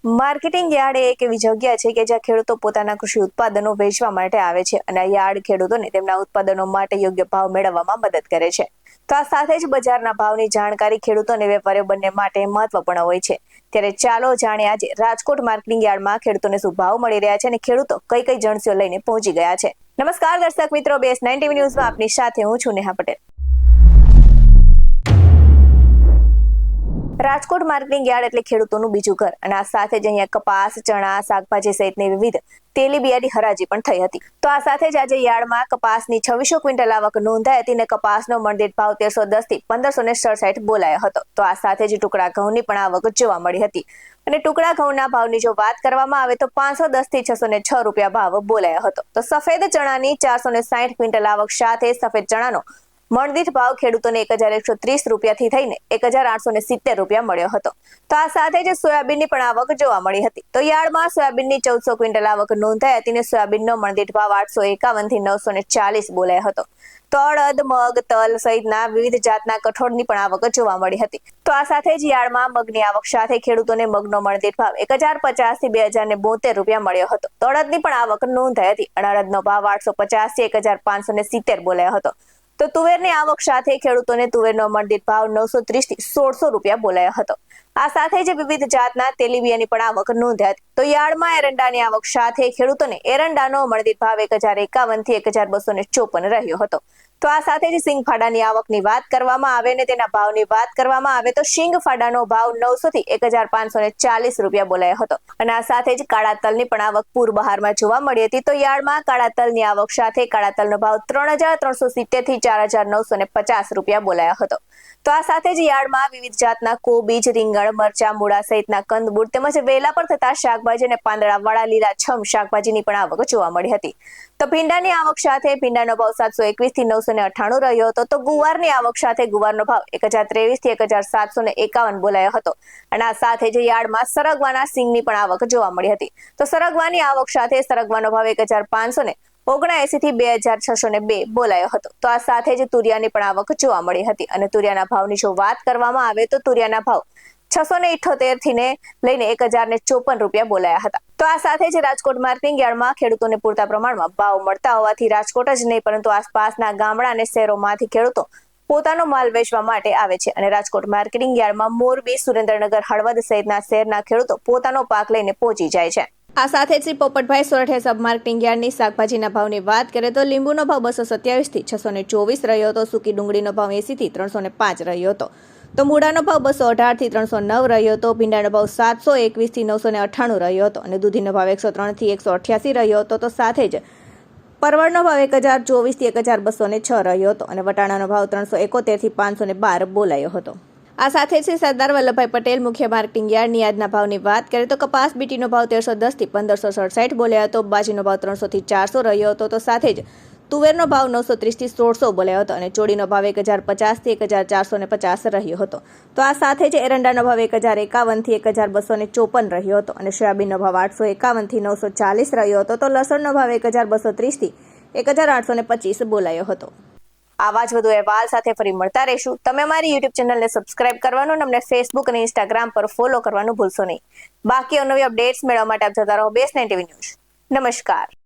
Marketing yard એ એક એવી જગ્યા છે કે જ્યાં ખેડૂતો પોતાના કૃષિ ઉત્પાદનો વેચવા માટે આવે છે અને આ યાર્ડ ખેડૂતોને તેમના ઉત્પાદનો માટે યોગ્ય ભાવ મેળવવામાં મદદ કરે છે. તો આ સાથે જ બજારના ભાવની જાણકારી ખેડૂતો અને વેપારીઓ બંને માટે મહત્વપૂર્ણ હોય છે. ત્યારે ચાલો જાણીએ આજે રાજકોટ માર્કેટિંગ યાર્ડમાં ખેડૂતોને શું ભાવ મળી રહ્યા છે અને ખેડૂતો કઈ કઈ જણસીઓ લઈને પહોંચી ગયા છે. નમસ્કાર દર્શક મિત્રો, BS9 TV ન્યૂઝમાં આપની સાથે હું છું નેહા પટેલ. રાજકોટ માર્કેટિંગ યાર્ડ એટલે ખેડૂતોનું બીજું ઘર અને આ સાથે જ અહીંયા કપાસ, ચણા, શાકભાજી સહિતની વિવિધ તેલીબિયાની હરાજી પણ થઈ હતી. તો આ સાથે જ આજે યાર્ડમાં કપાસની 2600 ક્વિન્ટલ આવક નોંધાઈ હતી અને કપાસનો મણદીઠ ભાવ 1310 થી 1567 બોલાયો હતો. તો આ સાથે જ ટુકડા ઘઉંની પણ આવક જોવા મળી હતી અને ટુકડા ઘઉંના ભાવની જો વાત કરવામાં આવે તો 510 થી 606 રૂપિયા ભાવ બોલાયો હતો. તો સફેદ ચણાની 460 ક્વિન્ટલ આવક સાથે સફેદ ચણાનો મણદીઠ ભાવ ખેડૂતોને 1130 રૂપિયાથી થઈને 1870 રૂપિયા મળ્યો હતો. તો આ સાથે જ સોયાબીનની પણ આવક જોવા મળી હતી. તો યાર્ડમાં સોયાબીનની 1400 ક્વિન્ટલ આવક નોંધાઈ હતી અને સોયાબીનનો મણદીઠ ભાવ 851 થી 940 બોલાયો હતો. તો અડદ, મગ, તલ સહિતના વિવિધ જાતના કઠોળની પણ આવક જોવા મળી હતી. તો આ સાથે જ યાર્ડમાં મગની આવક સાથે ખેડૂતોને મગનો મણદીઠ ભાવ 1050 થી 2072 રૂપિયા મળ્યો હતો. તો અડદની પણ આવક નોંધાઈ હતી અને અડદનો ભાવ 850 થી 1570 બોલાયો હતો. તો તુવેરની આવક સાથે ખેડૂતોને તુવેરનો મણદીઠ ભાવ 930 થી 1600 રૂપિયા બોલાયો હતો. આ સાથે જ વિવિધ જાતના તેલીબિયાની પણ આવક નોંધાઈ હતી. તો યાર્ડમાં એરંડાની આવક સાથે ખેડૂતોને એરંડાનો મણદીઠ ભાવ 1051 થી 1254 રહ્યો હતો. તો આ સાથે જ સિંગફાડાની આવકની વાત કરવામાં આવે અને તેના ભાવની વાત કરવામાં આવે તો સિંગફાડાનો ભાવ 900 થી 1540 રૂપિયા બોલાયો હતો. અને આ સાથે જ કાળા તલની પણ આવક પૂરબહારમાં જોવા મળી હતી. તો યાર્ડમાં કાળા તલની આવક સાથે કાળા તલનો ભાવ 3370 થી 4950 રૂપિયા બોલાયો હતો. તો આ સાથે જ યાર્ડમાં વિવિધ જાતના કોબીજ, રીંગણ, મરચા, મૂળા સહિતના કંદમૂળ તેમજ વેલા પર થતા શાકભાજી અને પાંદડાવાળા લીલાછમ શાકભાજીની પણ આવક જોવા મળી હતી. તો ભીંડાની આવક સાથે ભીંડાનો ભાવ 721 થી 998 રહ્યો હતો. તો ગુવારની આવક સાથે ગુવારનો ભાવ 1023 થી 1751 બોલાયો હતો. અને આ સાથે જ યાર્ડમાં સરગવાના સિંગની પણ આવક જોવા મળી હતી. તો સરગવાની આવક સાથે સરગવાનો ભાવ 1579 થી 2602 બોલાયો હતો. તો આ સાથે જ તુરિયાની પણ આવક જોવા મળી હતી અને તુરિયાના ભાવની જો વાત કરવામાં આવે તો તુરિયાના ભાવ 678 થી લઈને 1054 રૂપિયા બોલાયા હતા. તો આ સાથે જ રાજકોટ માર્કેટિંગ યાર્ડમાં ખેડૂતોને પૂરતા પ્રમાણમાં ભાવ મળતા હોવાથી રાજકોટ જ નહીં પરંતુ આસપાસના ગામડા અને શહેરોમાંથી ખેડૂતો પોતાનો માલ વેચવા માટે આવે છે અને રાજકોટ માર્કેટિંગ યાર્ડમાં મોરબી, સુરેન્દ્રનગર, હળવદ સહિતના શહેરના ખેડૂતો પોતાનો પાક લઈને પહોંચી જાય છે. આ સાથે જ શ્રી પોપટભાઈ સોરઠિયા સબ માર્કેટિંગ યાર્ડની શાકભાજીના ભાવની વાત કરીએ તો લીંબુનો ભાવ 227 થી 624 રહ્યો હતો. સૂકી ડુંગળીનો ભાવ 80 થી 305 રહ્યો હતો. તો મૂળાનો ભાવ 218 થી 309 રહ્યો હતો. ભીંડાનો ભાવ 721 થી 998 રહ્યો હતો અને દૂધીનો ભાવ 103 થી 188 રહ્યો હતો. તો સાથે જ પરવળનો ભાવ 1024 થી 1206 રહ્યો હતો અને વટાણાનો ભાવ 371 થી 512 બોલાયો હતો. આ સાથે જ સરદાર વલ્લભભાઈ પટેલ મુખ્ય માર્કેટિંગ યાર્ડની આજના ભાવની વાત કરીએ તો કપાસ બીટીનો ભાવ 1310 થી 1567 બોલાયો હતો. બાજીનો ભાવ 300 થી 400 રહ્યો હતો. તો સાથે જ તુવેરનો ભાવ 930 થી 1600 બોલાયો હતો અને ચોળીનો ભાવ 1050 થી 1450 રહ્યો હતો. તો આ સાથે જ એરંડાનો ભાવ 1051 થી 1254 રહ્યો હતો અને સોયાબીનનો ભાવ 851 થી 940 રહ્યો હતો. તો લસણનો ભાવ 1230 થી 1825 બોલાયો હતો. આવા જ વધુ અહેવાલ સાથે ફરી મળતા રહેશું. તમે અમારી YouTube ચેનલને સબસ્ક્રાઇબ કરવાનું અને અમને Facebook અને Instagram પર ફોલો કરવાનું ભૂલશો નહીં. બાકી નવી અપડેટ્સ મેળવવા માટે આપ જોતા રહો BS9 TV ન્યૂઝ. નમસ્કાર.